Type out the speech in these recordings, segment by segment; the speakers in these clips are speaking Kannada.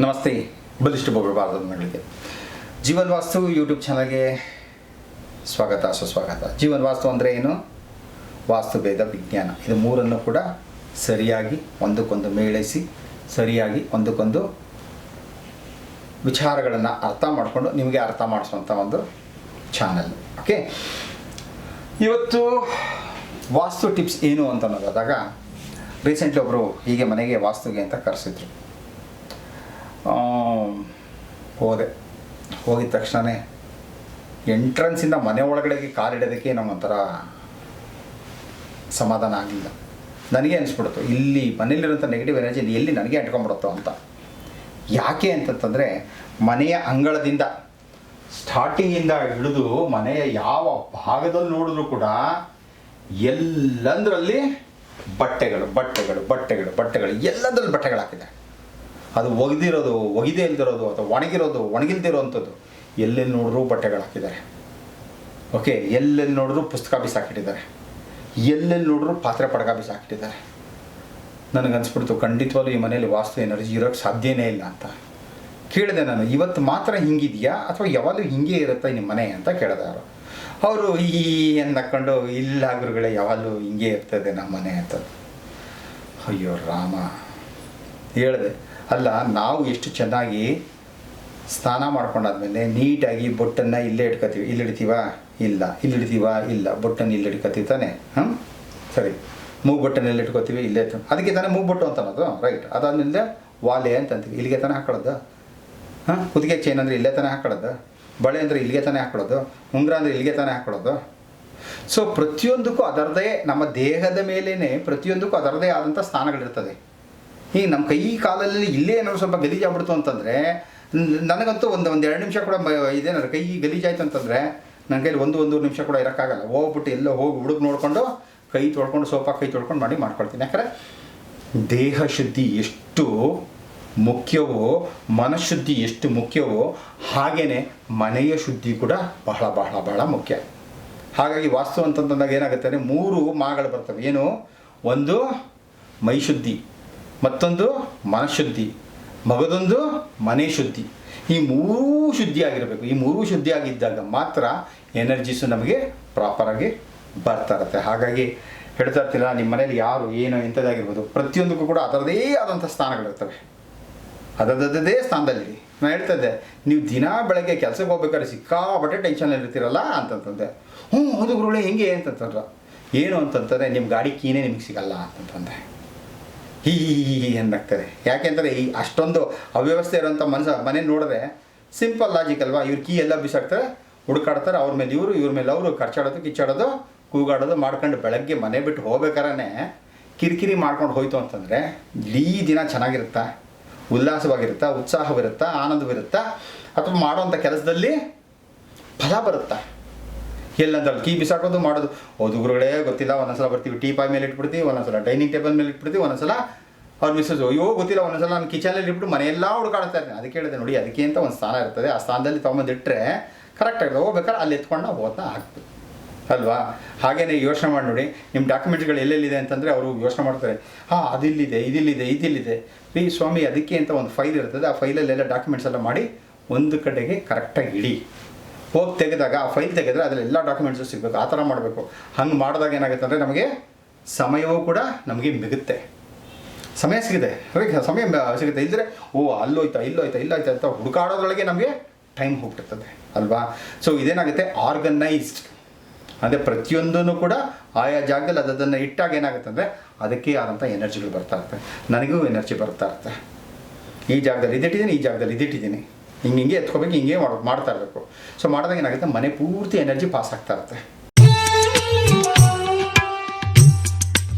ನಮಸ್ತೆ, ಬಲಿಷ್ಠ ಬಹುಬಾರದಗಳಿಗೆ ಜೀವನ್ ವಾಸ್ತು ಯೂಟ್ಯೂಬ್ ಚಾನಲ್ಗೆ ಸ್ವಾಗತ ಸುಸ್ವಾಗತ. ಜೀವನ್ ವಾಸ್ತು ಅಂದರೆ ಏನು? ವಾಸ್ತು ಭೇದ ವಿಜ್ಞಾನ, ಇದು ಮೂರನ್ನು ಕೂಡ ಸರಿಯಾಗಿ ಒಂದಕ್ಕೊಂದು ಮೇಳೈಸಿ ಸರಿಯಾಗಿ ಒಂದಕ್ಕೊಂದು ವಿಚಾರಗಳನ್ನು ಅರ್ಥ ಮಾಡಿಕೊಂಡು ನಿಮಗೆ ಅರ್ಥ ಮಾಡಿಸುವಂಥ ಒಂದು ಚಾನಲ್. ಓಕೆ, ಇವತ್ತು ವಾಸ್ತು ಟಿಪ್ಸ್ ಏನು ಅಂತ ನೋಡಿದಾಗ ರೀಸೆಂಟ್ಲಿ ಒಬ್ಬರು ಹೀಗೆ ಮನೆಗೆ ವಾಸ್ತುಗೆ ಅಂತ ಕರೆಸಿದ್ರು. ಹೋಗಿದ ತಕ್ಷಣ ಎಂಟ್ರೆನ್ಸಿಂದ ಮನೆ ಒಳಗಡೆಗೆ ಕಾಲಿಡೋದಕ್ಕೆ ನಮಗೊಂಥರ ಸಮಾಧಾನ ಆಗಲಿಲ್ಲ. ನನಗೆ ಅನಿಸ್ಬಿಡ್ತು, ಇಲ್ಲಿ ಮನೇಲಿರೋಂಥ ನೆಗೆಟಿವ್ ಎನರ್ಜಿ ಎಲ್ಲಿ ನನಗೆ ಅಂಟ್ಕೊಂಡ್ಬಿಡುತ್ತೋ ಅಂತ. ಯಾಕೆ ಅಂತಂತಂದರೆ, ಮನೆಯ ಅಂಗಳದಿಂದ ಸ್ಟಾರ್ಟಿಂಗಿಂದ ಹಿಡಿದು ಮನೆಯ ಯಾವ ಭಾಗದಲ್ಲಿ ನೋಡಿದ್ರೂ ಕೂಡ ಎಲ್ಲಂದರಲ್ಲಿ ಬಟ್ಟೆಗಳು ಬಟ್ಟೆಗಳು ಬಟ್ಟೆಗಳು ಬಟ್ಟೆಗಳು ಎಲ್ಲದರಲ್ಲಿ ಬಟ್ಟೆಗಳು ಹಾಕಿದೆ. ಅದು ಒಗೆದಿರೋದು, ಒಗೆದೇ ಇಲ್ದಿರೋದು, ಅಥವಾ ಒಣಗಿರೋದು, ಒಣಗಿಲ್ದಿರೋವಂಥದ್ದು, ಎಲ್ಲೆಲ್ಲಿ ನೋಡಿದ್ರೂ ಬಟ್ಟೆಗಳು ಹಾಕಿದ್ದಾರೆ. ಓಕೆ, ಎಲ್ಲೆಲ್ಲಿ ನೋಡಿದ್ರೂ ಪುಸ್ತಕ ಬಿಸಾಕಿಟ್ಟಿದ್ದಾರೆ, ಎಲ್ಲೆಲ್ಲಿ ನೋಡಿದ್ರೂ ಪಾತ್ರೆ ಪಡಗ ಬಿಸಾಕಿಟ್ಟಿದ್ದಾರೆ. ನನಗನ್ಸ್ಬಿಡ್ತು, ಖಂಡಿತವಾಗ್ಲೂ ಈ ಮನೇಲಿ ವಾಸ್ತು ಎನರ್ಜಿ ಇರೋಕ್ಕೆ ಸಾಧ್ಯನೇ ಇಲ್ಲ ಅಂತ. ಕೇಳಿದೆ ನಾನು, ಇವತ್ತು ಮಾತ್ರ ಹಿಂಗಿದೆಯಾ ಅಥವಾ ಯಾವಾಗಲೂ ಹಿಂಗೆ ಇರುತ್ತೆ ನಿಮ್ಮ ಮನೆ ಅಂತ ಕೇಳಿದೆ. ಅವರು ಈ ಅಂದ್ಕೊಂಡು, ಇಲ್ಲ ಗುರುಗಳೇ, ಯಾವಾಗಲೂ ಹಿಂಗೆ ಇರ್ತದೆ ನಮ್ಮ ಮನೆ ಅಂತ. ಅಯ್ಯೋ ರಾಮ, ಹೇಳಿದೆ ಅಲ್ಲ, ನಾವು ಎಷ್ಟು ಚೆನ್ನಾಗಿ ಸ್ನಾನ ಮಾಡ್ಕೊಂಡಾದ್ಮೇಲೆ ನೀಟಾಗಿ ಬೊಟ್ಟನ್ನು ಇಲ್ಲೇ ಇಟ್ಕೊತೀವಿ. ಇಲ್ಲಿ ಇಡ್ತೀವಾ? ಇಲ್ಲ. ಇಲ್ಲಿ ಇಡ್ತೀವಾ? ಇಲ್ಲ. ಬೊಟ್ಟನ್ನು ಇಲ್ಲಿ ಇಟ್ಕೊತೀವಿ ತಾನೆ. ಸರಿ, ಮೂಗು ಬೊಟ್ಟನ್ನೆಲ್ಲ ಇಟ್ಕೊತೀವಿ, ಇಲ್ಲೇ ಅದಕ್ಕೆ ತಾನೇ ಮೂಗು ಬೊಟ್ಟು ಅಂತ ಅನ್ನೋದು, ರೈಟ್. ಅದಾದ್ಮೇಲೆ ವಾಲೆ ಅಂತಂತೀವಿ, ಇಲ್ಲಿಗೆ ತಾನೇ ಹಾಕೊಳ್ಳೋದು. ಕುದಿಗೆ ಚೈನ್ ಅಂದರೆ ಇಲ್ಲೇ ತಾನೇ ಹಾಕೊಳ್ಳೋದು, ಬಳೆ ಅಂದರೆ ಇಲ್ಲಿಗೆ ತಾನೇ ಹಾಕೊಳ್ಳೋದು, ಉಂಗುರ ಅಂದರೆ ಇಲ್ಲಿಗೆ ತಾನೇ ಹಾಕೊಳ್ಳೋದು. ಸೊ ಪ್ರತಿಯೊಂದಕ್ಕೂ ಅದರದೇ, ನಮ್ಮ ದೇಹದ ಮೇಲೇ ಪ್ರತಿಯೊಂದಕ್ಕೂ ಅದರದೇ ಆದಂಥ ಸ್ಥಾನಗಳಿರ್ತದೆ. ಈಗ ನಮ್ಮ ಕೈ ಕಾಲಲ್ಲಿ ಇಲ್ಲೇ ಏನಾದ್ರು ಸ್ವಲ್ಪ ಗಲೀಜಾಗ್ಬಿಡ್ತು ಅಂತಂದರೆ, ನನಗಂತೂ ಒಂದು 2 ನಿಮಿಷ ಕೂಡ ಇದೇನಾದ್ರು ಕೈ ಗಲೀಜಾಯ್ತು ಅಂತಂದರೆ ನನ್ನ ಕೈಲಿ ಒಂದೂವರೆ ನಿಮಿಷ ಕೂಡ ಇರೋಕ್ಕಾಗಲ್ಲ. ಹೋಗ್ಬಿಟ್ಟು ಎಲ್ಲೋ ಹೋಗಿ ಹುಡುಗ ನೋಡಿಕೊಂಡು ಕೈ ತೊಳ್ಕೊಂಡು ಕೈ ತೊಳ್ಕೊಂಡು ಮಾಡ್ಕೊಳ್ತೀನಿ. ಯಾಕಂದರೆ ದೇಹ ಶುದ್ಧಿ ಎಷ್ಟು ಮುಖ್ಯವೋ, ಮನಃಶುದ್ಧಿ ಎಷ್ಟು ಮುಖ್ಯವೋ, ಹಾಗೆಯೇ ಮನೆಯ ಶುದ್ಧಿ ಕೂಡ ಬಹಳ ಬಹಳ ಬಹಳ ಮುಖ್ಯ. ಹಾಗಾಗಿ ವಾಸ್ತು ಅಂತಂದಾಗ ಏನಾಗುತ್ತೆ ಅಂದರೆ 3 ಮಾಗಳು ಬರ್ತವೆ. ಏನು? ಒಂದು ಮೈ ಶುದ್ಧಿ, ಮತ್ತೊಂದು ಮನಃಶುದ್ಧಿ, ಮಗದೊಂದು ಮನೆ ಶುದ್ಧಿ. ಈ 3 ಶುದ್ಧಿಯಾಗಿರಬೇಕು. ಈ 3 ಶುದ್ಧಿಯಾಗಿದ್ದಾಗ ಮಾತ್ರ ಎನರ್ಜೀಸು ನಮಗೆ ಪ್ರಾಪರಾಗಿ ಬರ್ತಾ ಇರುತ್ತೆ. ಹಾಗಾಗಿ ಹೇಳ್ತಾ ಇರ್ತೀರ, ನಿಮ್ಮ ಮನೇಲಿ ಯಾರು ಏನು ಎಂಥದ್ದಾಗಿರ್ಬೋದು, ಪ್ರತಿಯೊಂದಕ್ಕೂ ಕೂಡ ಅದರದೇ ಆದಂಥ ಸ್ಥಾನಗಳಿರ್ತವೆ. ಅದರದ್ದೇ ಸ್ಥಾನದಲ್ಲಿ ನಾನು ಹೇಳ್ತಾ ಇದ್ದೆ, ನೀವು ದಿನ ಬೆಳಗ್ಗೆ ಕೆಲಸಕ್ಕೆ ಹೋಗ್ಬೇಕಾದ್ರೆ ಸಿಕ್ಕಾಪಟ್ಟೆ ಟೆನ್ಷನಲ್ಲಿ ಇರ್ತೀರಲ್ಲ ಅಂತಂತಂದೆ. ಹೌದು ಗುರುಗಳೇ, ಹೆಂಗೆ ಅಂತಂತಂದ್ರೆ, ಏನು ಅಂತಂತಂದರೆ ನಿಮ್ಮ ಗಾಡಿ ಕೀನೇ ನಿಮಗೆ ಸಿಗಲ್ಲ ಅಂತಂತಂದೆ. ಹೀ ಏನಾಗ್ತದೆ. ಯಾಕೆಂದರೆ ಈ ಅಷ್ಟೊಂದು ಅವ್ಯವಸ್ಥೆ ಇರೋಂಥ ಮನೆ ನೋಡಿದ್ರೆ ಸಿಂಪಲ್ ಲಾಜಿಕ್ ಅಲ್ವಾ. ಇವ್ರು ಕೀ ಎಲ್ಲ ಬಿಸಾಕ್ತಾರೆ, ಹುಡುಕಾಡ್ತಾರೆ, ಅವ್ರ ಮೇಲೆ ಇವ್ರ ಮೇಲೆ ಅವರು ಖರ್ಚಾಡೋದು, ಕಿಚ್ಚಾಡೋದು, ಕೂಗಾಡೋದು ಮಾಡ್ಕೊಂಡು ಬೆಳಗ್ಗೆ ಮನೆ ಬಿಟ್ಟು ಹೋಗ್ಬೇಕಾರೆ ಕಿರಿಕಿರಿ ಮಾಡ್ಕೊಂಡು ಹೋಯ್ತು ಅಂತಂದರೆ ಇಡೀ ದಿನ ಚೆನ್ನಾಗಿರುತ್ತಾ, ಉಲ್ಲಾಸವಾಗಿರುತ್ತಾ, ಉತ್ಸಾಹವಿರುತ್ತಾ, ಆನಂದವಿರುತ್ತಾ, ಅಥವಾ ಮಾಡೋವಂಥ ಕೆಲಸದಲ್ಲಿ ಫಲ ಬರುತ್ತಾ? ಎಲ್ಲಂದ್ರಲ್ಲಿ ಕೀ ಬಿಸಾಕೋದು ಮಾಡೋದು. ಹೌದು ಗುರುಗಳೇ, ಗೊತ್ತಿಲ್ಲ, ಒಂದೊಂದ್ಸಲ ಬರ್ತೀವಿ ಟೀಪಾಯ್ ಮೇಲೆ ಇಟ್ಬಿಡ್ತೀವಿ, ಒಂದೊಂದ್ಸಲ ಡೈನಿಂಗ್ ಟೇಬಲ್ ಮೇಲೆ ಇಟ್ಬಿಡ್ತೀವಿ, ಒಂದೊಂದ್ಸಲ ಅವ್ರು ಮಿಸ್ಸಸ್ ಅಯ್ಯೋ ಗೊತ್ತಿಲ್ಲ, ಒಂದೊಂದ್ಸಲ ನಾನು ಕಿಚನಲ್ಲಿ ಇಟ್ಬಿಟ್ಟು ಮನೆಯೆಲ್ಲ ಹುಡುಕಾಡ್ತಾ ಇರ್ತೀನಿ. ಅದಕ್ಕೆ ಹೇಳಿದೆ ನೋಡಿ, ಅದಕ್ಕೆ ಅಂತ ಒಂದು ಸ್ಥಾನ ಇರ್ತದೆ. ಆ ಸ್ಥಾನದಲ್ಲಿ ತೊಗೊಂಬಂದಿಟ್ಟರೆ ಕರೆಕ್ಟಾಗಿದೆ. ಹೋಗ್ಬೇಕಾದ್ರೆ ಅಲ್ಲಿ ಎತ್ಕೊಂಡು ಓದನ್ನ ಹಾಕ್ತೀವಿ ಅಲ್ವಾ. ಹಾಗೇನೆ ಯೋಚನೆ ಮಾಡಿ ನೋಡಿ, ನಿಮ್ಮ ಡಾಕ್ಯುಮೆಂಟ್ಗಳು ಎಲ್ಲೆಲ್ಲಿದೆ ಅಂತಂದರೆ ಅವರು ಯೋಚನೆ ಮಾಡ್ತಾರೆ, ಅದಿಲ್ಲಿದೆ, ಇದಿಲ್ಲಿದೆ ರೀ ಸ್ವಾಮಿ. ಅದಕ್ಕೆ ಅಂತ ಒಂದು ಫೈಲ್ ಇರ್ತದೆ. ಆ ಫೈಲಲ್ಲೆಲ್ಲ ಡಾಕ್ಯುಮೆಂಟ್ಸ್ ಎಲ್ಲ ಮಾಡಿ ಒಂದು ಕಡೆಗೆ ಕರೆಕ್ಟಾಗಿ ಇಡಿ. ಹೋಗಿ ತೆಗೆದಾಗ ಆ ಫೈಲ್ ತೆಗೆದ್ರೆ ಅದರಲ್ಲಿ ಎಲ್ಲ ಡಾಕ್ಯುಮೆಂಟ್ಸು ಸಿಗಬೇಕು. ಆ ಥರ ಮಾಡಬೇಕು. ಹಂಗೆ ಮಾಡಿದಾಗ ಏನಾಗುತ್ತೆ ಅಂದರೆ ನಮಗೆ ಸಮಯವೂ ಕೂಡ ನಮಗೆ ಮಿಗುತ್ತೆ. ಸಮಯ ಸಿಗುತ್ತೆ, ಸಮಯ ಸಿಗುತ್ತೆ. ಇದ್ದರೆ ಅಲ್ಲೋಯ್ತಾ ಇಲ್ಲೋಯ್ತಾ ಅಂತ ಹುಡುಕಾಡೋದ್ರೊಳಗೆ ನಮಗೆ ಟೈಮ್ ಹೋಗ್ತಿರ್ತದೆ ಅಲ್ವಾ. ಸೊ ಇದೇನಾಗುತ್ತೆ, ಆರ್ಗನೈಸ್ಡ್ ಅಂದರೆ ಪ್ರತಿಯೊಂದೂ ಕೂಡ ಆಯಾ ಜಾಗದಲ್ಲಿ ಅದನ್ನು ಇಟ್ಟಾಗ ಏನಾಗುತ್ತೆ ಅಂದರೆ ಅದಕ್ಕೆ ಆದಂಥ ಎನರ್ಜಿಗಳು ಬರ್ತಾ ಇರುತ್ತೆ. ನನಗೂ ಎನರ್ಜಿ ಬರ್ತಾ ಇರುತ್ತೆ. ಈ ಜಾಗದಲ್ಲಿ ಇದಿಟ್ಟಿದ್ದೀನಿ, ಈ ಜಾಗದಲ್ಲಿ ಇದಿಟ್ಟಿದ್ದೀನಿ, ಹಿಂಗೆ ಎತ್ಕೋಬೇಕು, ಹಿಂಗೆ ಮಾಡ್ತಾ ಇರಬೇಕು. ಸೊ ಮಾಡಿದಾಗ ಏನಾಗುತ್ತೆ, ಮನೆ ಪೂರ್ತಿ ಎನರ್ಜಿ ಪಾಸ್ ಆಗ್ತಾ ಇರುತ್ತೆ.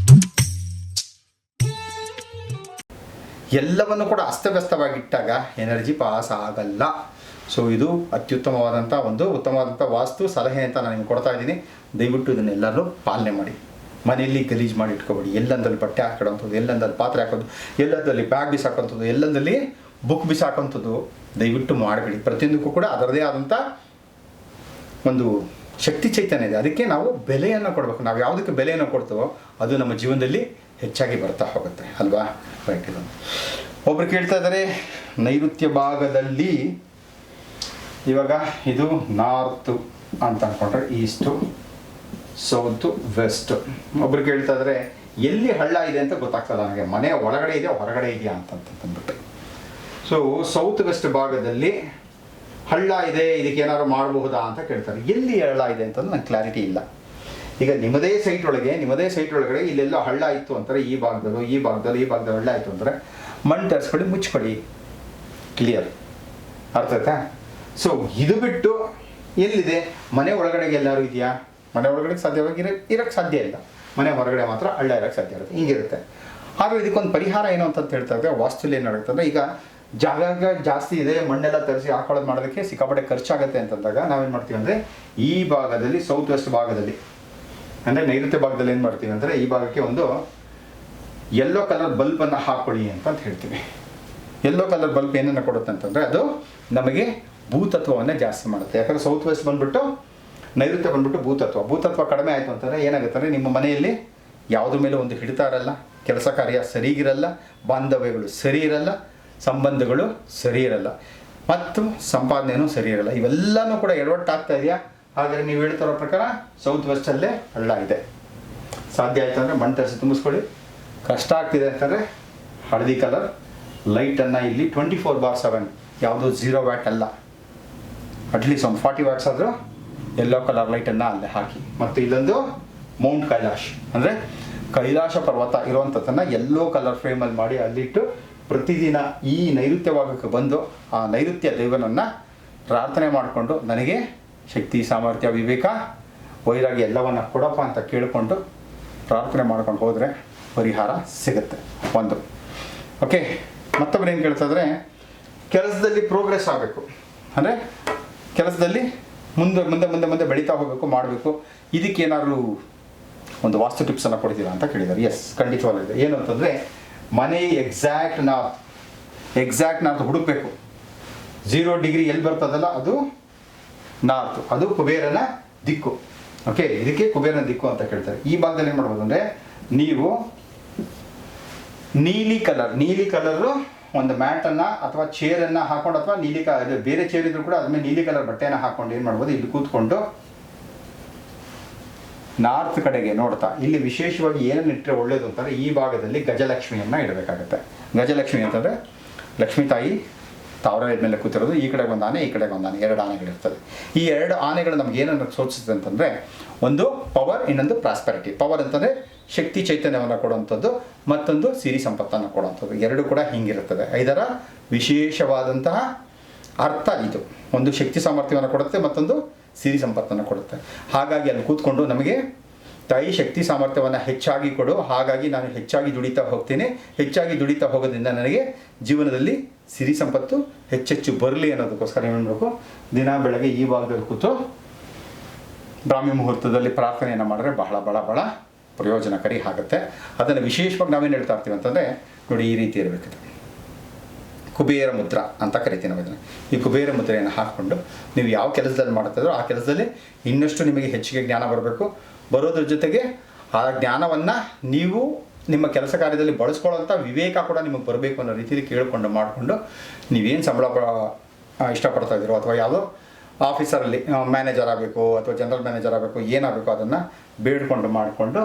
ಎಲ್ಲವನ್ನು ಕೂಡ ಅಸ್ತವ್ಯಸ್ತವಾಗಿಟ್ಟಾಗ ಎನರ್ಜಿ ಪಾಸ್ ಆಗಲ್ಲ. ಸೊ ಇದು ಅತ್ಯುತ್ತಮವಾದಂಥ ಉತ್ತಮವಾದಂಥ ವಾಸ್ತು ಸಲಹೆ ಅಂತ ನಾನು ನಿಮ್ಗೆ ಕೊಡ್ತಾ ಇದ್ದೀನಿ. ದಯವಿಟ್ಟು ಇದನ್ನೆಲ್ಲರೂ ಪಾಲನೆ ಮಾಡಿ. ಮನೆಯಲ್ಲಿ ಗಲೀಜು ಮಾಡಿ ಇಟ್ಕೊಬೇಡಿ. ಎಲ್ಲಂದಲ್ಲಿ ಬಟ್ಟೆ ಹಾಕೊಳ್ಳೋಂಥದ್ದು, ಎಲ್ಲಂದಲ್ಲಿ ಪಾತ್ರೆ ಹಾಕೋದು, ಎಲ್ಲಂದಲ್ಲಿ ಬ್ಯಾಗ್ ಬಿಸಾಕೋಂಥದ್ದು, ಎಲ್ಲಂದಲ್ಲಿ ಬುಕ್ ಬಿಸಾಕೋಂಥದ್ದು ದಯವಿಟ್ಟು ಮಾಡಬೇಡಿ. ಪ್ರತಿಯೊಂದಕ್ಕೂ ಕೂಡ ಅದರದೇ ಆದಂಥ ಒಂದು ಶಕ್ತಿ ಚೈತನ್ಯ ಇದೆ. ಅದಕ್ಕೆ ನಾವು ಬೆಲೆಯನ್ನು ಕೊಡಬೇಕು. ನಾವು ಯಾವುದಕ್ಕೆ ಬೆಲೆಯನ್ನು ಕೊಡ್ತೀವೋ ಅದು ನಮ್ಮ ಜೀವನದಲ್ಲಿ ಹೆಚ್ಚಾಗಿ ಬರ್ತಾ ಹೋಗುತ್ತೆ ಅಲ್ವಾ. ರೈಟ್. ಒಬ್ರು ಕೇಳ್ತಾ ಇದ್ದಾರೆ ನೈಋತ್ಯ ಭಾಗದಲ್ಲಿ, ಇವಾಗ ಇದು ನಾರ್ತು ಅಂತ ಅಂದ್ಕೊಂಡ್ರೆ ಈಸ್ಟು, ಸೌತು, ವೆಸ್ಟು. ಒಬ್ರು ಕೇಳ್ತಾ ಇದ್ದಾರೆ ಎಲ್ಲಿ ಹಳ್ಳ ಇದೆ ಅಂತ ಗೊತ್ತಾಗ್ತಲ್ಲ ನನಗೆ, ಮನೆ ಒಳಗಡೆ ಇದೆಯಾ ಹೊರಗಡೆ ಇದೆಯಾ ಅಂತಂದ್ಬಿಟ್ಟು. ಸೊ ಸೌತ್ ವೆಸ್ಟ್ ಭಾಗದಲ್ಲಿ ಹಳ್ಳ ಇದೆ, ಇದಕ್ಕೆ ಏನಾದ್ರು ಮಾಡಬಹುದಾ ಅಂತ ಕೇಳ್ತಾರೆ. ಎಲ್ಲಿ ಹಳ್ಳ ಇದೆ ಅಂತಂದ್ರೆ ನಂಗೆ ಕ್ಲಾರಿಟಿ ಇಲ್ಲ. ಈಗ ನಿಮ್ಮದೇ ಸೈಟ್ ಒಳಗಡೆ ಇಲ್ಲೆಲ್ಲ ಹಳ್ಳ ಇತ್ತು ಅಂತಾರೆ, ಈ ಭಾಗದಲ್ಲಿ ಹಳ್ಳ ಆಯಿತು ಅಂದರೆ ಮಣ್ಣು ತರಿಸ್ಕೊಳ್ಳಿ, ಮುಚ್ಕೊಳ್ಳಿ, ಕ್ಲಿಯರ್, ಅರ್ಥ ಆಯ್ತಾ? ಸೊ ಇದು ಬಿಟ್ಟು ಎಲ್ಲಿದೆ, ಮನೆ ಒಳಗಡೆಗೆ ಎಲ್ಲರೂ ಇದೆಯಾ? ಮನೆ ಒಳಗಡೆ ಸಾಧ್ಯವಾಗಿ ಇರೋಕ್ಕೆ ಸಾಧ್ಯ ಇಲ್ಲ, ಮನೆ ಹೊರಗಡೆ ಮಾತ್ರ ಹಳ್ಳ ಇರೋಕ್ಕೆ ಸಾಧ್ಯ ಇರುತ್ತೆ, ಹಿಂಗಿರುತ್ತೆ. ಆದರೆ ಇದಕ್ಕೊಂದು ಪರಿಹಾರ ಏನು ಅಂತ ಹೇಳ್ತಾ ಇದ್ದರೆ, ವಾಸ್ತುಲಿ ಏನಾಗುತ್ತೆ ಅಂದರೆ, ಈಗ ಜಾಗ ಜಾಸ್ತಿ ಇದೆ, ಮಣ್ಣೆಲ್ಲ ತರಿಸಿ ಹಾಕೊಳ್ಳೋದು ಮಾಡೋದಕ್ಕೆ ಸಿಕ್ಕಾಪಟ್ಟೆ ಖರ್ಚಾಗುತ್ತೆ ಅಂತಂದಾಗ ನಾವೇನು ಮಾಡ್ತೀವಿ ಅಂದರೆ, ಈ ಭಾಗದಲ್ಲಿ ಸೌತ್ ವೆಸ್ಟ್ ಭಾಗದಲ್ಲಿ ಅಂದರೆ ನೈಋತ್ಯ ಭಾಗದಲ್ಲಿ ಏನು ಮಾಡ್ತೀವಿ ಅಂದರೆ, ಈ ಭಾಗಕ್ಕೆ ಒಂದು ಯೆಲ್ಲೋ ಕಲರ್ ಬಲ್ಬನ್ನು ಹಾಕ್ಕೊಳ್ಳಿ ಅಂತ ಹೇಳ್ತೀವಿ. ಯೆಲ್ಲೋ ಕಲರ್ ಬಲ್ಬ್ ಏನನ್ನು ಕೊಡುತ್ತೆ ಅಂತಂದರೆ, ಅದು ನಮಗೆ ಭೂತತ್ವವನ್ನೇ ಜಾಸ್ತಿ ಮಾಡುತ್ತೆ. ಯಾಕಂದರೆ ಸೌತ್ ವೆಸ್ಟ್ ಬಂದುಬಿಟ್ಟು, ನೈಋತ್ಯ ಬಂದುಬಿಟ್ಟು ಭೂತತ್ವ ಕಡಿಮೆ ಆಯಿತು ಅಂತಂದರೆ ಏನಾಗುತ್ತೆ ಅಂದರೆ, ನಿಮ್ಮ ಮನೆಯಲ್ಲಿ ಯಾವುದ್ರ ಮೇಲೆ ಒಂದು ಹಿಡಿತಾ ಇರಲ್ಲ, ಕೆಲಸ ಕಾರ್ಯ ಸರಿಗಿರಲ್ಲ, ಬಾಂಧವ್ಯಗಳು ಸರಿ ಇರಲ್ಲ, ಸಂಬಂಧಗಳು ಸರಿ ಇರಲ್ಲ, ಮತ್ತು ಸಂಪಾದನೆಯೂ ಸರಿ ಇರಲ್ಲ. ಇವೆಲ್ಲನೂ ಕೂಡ ಎಡವಟ್ಟಾಗ್ತಾ ಇದೆಯಾ? ಹಾಗಾದರೆ ನೀವು ಹೇಳ್ತಿರೋ ಪ್ರಕಾರ ಸೌತ್ ವೆಸ್ಟಲ್ಲೇ ಹಳ್ಳ ಇದೆ. ಸಾಧ್ಯ ಆಯಿತು ಅಂದರೆ ಮಣ್ಣು ತರಿಸಿ ತುಂಬಿಸ್ಕೊಳ್ಳಿ. ಕಷ್ಟ ಆಗ್ತಿದೆ ಅಂತಂದರೆ ಹಳದಿ ಕಲರ್ ಲೈಟನ್ನು ಇಲ್ಲಿ 24/7, ಯಾವುದೋ 0 ವ್ಯಾಟ್ ಅಲ್ಲ, ಅಟ್ಲೀಸ್ಟ್ ಒಂದು 40 ವ್ಯಾಟ್ಸ್ ಆದರೂ ಯೆಲ್ಲೋ ಕಲರ್ ಲೈಟನ್ನು ಅಲ್ಲೇ ಹಾಕಿ. ಮತ್ತು ಇಲ್ಲೊಂದು ಮೌಂಟ್ ಕೈಲಾಶ್ ಅಂದರೆ ಕೈಲಾಶ ಪರ್ವತ ಇರುವಂಥದ್ದನ್ನು ಯೆಲ್ಲೋ ಕಲರ್ ಫ್ರೇಮಲ್ಲಿ ಮಾಡಿ ಅಲ್ಲಿಟ್ಟು ಪ್ರತಿದಿನ ಈ ನೈಋತ್ಯ ಭಾಗಕ್ಕೆ ಬಂದು ಆ ನೈಋತ್ಯ ದೇವನನ್ನು ಪ್ರಾರ್ಥನೆ ಮಾಡಿಕೊಂಡು, ನನಗೆ ಶಕ್ತಿ, ಸಾಮರ್ಥ್ಯ, ವಿವೇಕ, ವೈರಾಗ್ಯ ಎಲ್ಲವನ್ನು ಕೊಡಪ್ಪ ಅಂತ ಕೇಳಿಕೊಂಡು ಪ್ರಾರ್ಥನೆ ಮಾಡ್ಕೊಂಡು ಹೋದರೆ ಪರಿಹಾರ ಸಿಗುತ್ತೆ. ಒಂದು ಓಕೆ. ಮತ್ತೊಬ್ಬರು ಏನು ಕೇಳ್ತಾಯಿದ್ರೆ, ಕೆಲಸದಲ್ಲಿ ಪ್ರೋಗ್ರೆಸ್ ಆಗಬೇಕು ಅಂದರೆ ಕೆಲಸದಲ್ಲಿ ಮುಂದೆ ಬೆಳೀತಾ ಹೋಗಬೇಕು, ಮಾಡಬೇಕು, ಇದಕ್ಕೇನಾದ್ರು ಒಂದು ವಾಸ್ತು ಟಿಪ್ಸನ್ನು ಕೊಡ್ತೀರಾ ಅಂತ ಕೇಳಿದ್ದಾರೆ. ಎಸ್, ಖಂಡಿತವಾಗಿದೆ. ಏನು ಅಂತಂದರೆ, ಮನೆ ಎಕ್ಸಾಕ್ಟ್ ನಾರ್ತ್ ಹುಡುಕಬೇಕು. 0 ಡಿಗ್ರಿ ಎಲ್ಲಿ ಬರ್ತದಲ್ಲ ಅದು ನಾರ್ತು, ಅದು ಕುಬೇರನ ದಿಕ್ಕು. ಓಕೆ, ಇದಕ್ಕೆ ಕುಬೇರನ ದಿಕ್ಕು ಅಂತ ಕೇಳ್ತಾರೆ. ಈ ಭಾಗದಲ್ಲಿ ಏನು ಮಾಡ್ಬೋದು ಅಂದರೆ, ನೀವು ನೀಲಿ ಕಲರು ಒಂದು ಮ್ಯಾಟನ್ನು ಅಥವಾ ಚೇರನ್ನು ಹಾಕೊಂಡು, ಅಥವಾ ಬೇರೆ ಚೇರ್ ಇದ್ರೂ ಕೂಡ ಅದ್ಮೇಲೆ ನೀಲಿ ಕಲರ್ ಬಟ್ಟೆಯನ್ನು ಹಾಕೊಂಡು ಏನು ಮಾಡ್ಬೋದು, ಇಲ್ಲಿ ಕೂತ್ಕೊಂಡು ನಾರ್ತ್ ಕಡೆಗೆ ನೋಡ್ತಾ, ಇಲ್ಲಿ ವಿಶೇಷವಾಗಿ ಏನನ್ನು ಇಟ್ಟರೆ ಒಳ್ಳೇದು ಅಂತಂದರೆ, ಈ ಭಾಗದಲ್ಲಿ ಗಜಲಕ್ಷ್ಮಿಯನ್ನು ಇಡಬೇಕಾಗುತ್ತೆ. ಗಜಲಕ್ಷ್ಮಿ ಅಂತಂದರೆ ಲಕ್ಷ್ಮೀ ತಾಯಿ ತಾವರ ಮೇಲೆ ಕೂತಿರೋದು. ಈ ಕಡೆಗೆ ಒಂದು ಆನೆ, ಈ ಕಡೆಗೆ ಒಂದು ಆನೆ, 2 ಆನೆಗಳಿರ್ತದೆ. ಈ 2 ಆನೆಗಳು ನಮ್ಗೆ ಏನನ್ನು ಸೂಚಿಸುತ್ತೆ ಅಂತಂದರೆ, ಒಂದು ಪವರ್, ಇನ್ನೊಂದು ಪ್ರಾಸ್ಪೆರಿಟಿ. ಪವರ್ ಅಂತಂದರೆ ಶಕ್ತಿ, ಚೈತನ್ಯವನ್ನು ಕೊಡುವಂಥದ್ದು, ಮತ್ತೊಂದು ಸಿರಿ ಸಂಪತ್ತನ್ನು ಕೊಡುವಂಥದ್ದು. 2 ಕೂಡ ಹಿಂಗಿರುತ್ತದೆ. ಇದರ ವಿಶೇಷವಾದಂತಹ ಅರ್ಥ ಇದು. ಒಂದು ಶಕ್ತಿ ಸಾಮರ್ಥ್ಯವನ್ನು ಕೊಡುತ್ತೆ, ಮತ್ತೊಂದು ಸಿರಿ ಸಂಪತ್ತನ್ನು ಕೊಡುತ್ತೆ. ಹಾಗಾಗಿ ಅಲ್ಲಿ ಕೂತ್ಕೊಂಡು ನಮಗೆ ತಾಯಿ ಶಕ್ತಿ ಸಾಮರ್ಥ್ಯವನ್ನು ಹೆಚ್ಚಾಗಿ ಕೊಡು, ಹಾಗಾಗಿ ನಾನು ಹೆಚ್ಚಾಗಿ ದುಡಿತಾ ಹೋಗ್ತೀನಿ, ಹೆಚ್ಚಾಗಿ ದುಡಿತಾ ಹೋಗೋದ್ರಿಂದ ನನಗೆ ಜೀವನದಲ್ಲಿ ಸಿರಿ ಸಂಪತ್ತು ಹೆಚ್ಚೆಚ್ಚು ಬರಲಿ ಅನ್ನೋದಕ್ಕೋಸ್ಕರ ಏನು ಮಾಡಬೇಕು, ದಿನ ಬೆಳಗ್ಗೆ ಈ ಭಾಗದಲ್ಲಿ ಕೂತು ಬ್ರಾಹ್ಮಿ ಮುಹೂರ್ತದಲ್ಲಿ ಪ್ರಾರ್ಥನೆಯನ್ನು ಮಾಡಿದ್ರೆ ಬಹಳ ಪ್ರಯೋಜನಕಾರಿ ಆಗುತ್ತೆ. ಅದನ್ನು ವಿಶೇಷವಾಗಿ ನಾವೇನು ಹೇಳ್ತಾ ಇರ್ತೀವಿ ಅಂತಂದರೆ, ನೋಡಿ, ಈ ರೀತಿ ಇರಬೇಕು. ಕುಬೇರ ಮುದ್ರ ಅಂತ ಕರಿತೀವಿ ನಾವು ಇದನ್ನು. ಈ ಕುಬೇರ ಮುದ್ರೆಯನ್ನು ಹಾಕ್ಕೊಂಡು ನೀವು ಯಾವ ಕೆಲಸದಲ್ಲಿ ಮಾಡ್ತಾಯಿದ್ರೋ ಆ ಕೆಲಸದಲ್ಲಿ ಇನ್ನಷ್ಟು ನಿಮಗೆ ಹೆಚ್ಚಿಗೆ ಜ್ಞಾನ ಬರಬೇಕು. ಬರೋದ್ರ ಜೊತೆಗೆ ಆ ಜ್ಞಾನವನ್ನು ನೀವು ನಿಮ್ಮ ಕೆಲಸ ಕಾರ್ಯದಲ್ಲಿ ಬಳಸ್ಕೊಳ್ಳೋಂಥ ವಿವೇಕ ಕೂಡ ನಿಮಗೆ ಬರಬೇಕು ಅನ್ನೋ ರೀತಿಯಲ್ಲಿ ಕೇಳಿಕೊಂಡು ಮಾಡಿಕೊಂಡು, ನೀವೇನು ಸಂಬಳ ಇಷ್ಟಪಡ್ತಾ ಇದ್ದೀರೋ, ಅಥವಾ ಯಾವುದೋ ಆಫೀಸರಲ್ಲಿ ಮ್ಯಾನೇಜರ್ ಆಗಬೇಕು ಅಥವಾ ಜನರಲ್ ಮ್ಯಾನೇಜರ್ ಆಗಬೇಕು, ಏನಾಗಬೇಕು ಅದನ್ನು ಬೇಡ್ಕೊಂಡು ಮಾಡಿಕೊಂಡು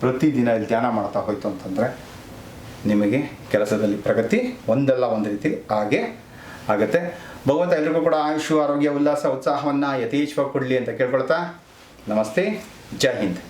ಪ್ರತಿದಿನ ಇಲ್ಲಿ ಧ್ಯಾನ ಮಾಡ್ತಾ ಹೋಯ್ತು ಅಂತಂದರೆ ನಿಮಗೆ ಕೆಲಸದಲ್ಲಿ ಪ್ರಗತಿ ಒಂದಲ್ಲ ಒಂದು ರೀತಿ ಹಾಗೆ ಆಗುತ್ತೆ. ಭಗವಂತ ಎಲ್ರಿಗೂ ಕೂಡ ಆಯುಷು, ಆರೋಗ್ಯ, ಉಲ್ಲಾಸ, ಉತ್ಸಾಹವನ್ನು ಯಥೇಚ್ಛವಾಗಿ ಕೊಡಲಿ ಅಂತ ಕೇಳ್ಕೊಳ್ತಾ, ನಮಸ್ತೆ, ಜೈ ಹಿಂದ್.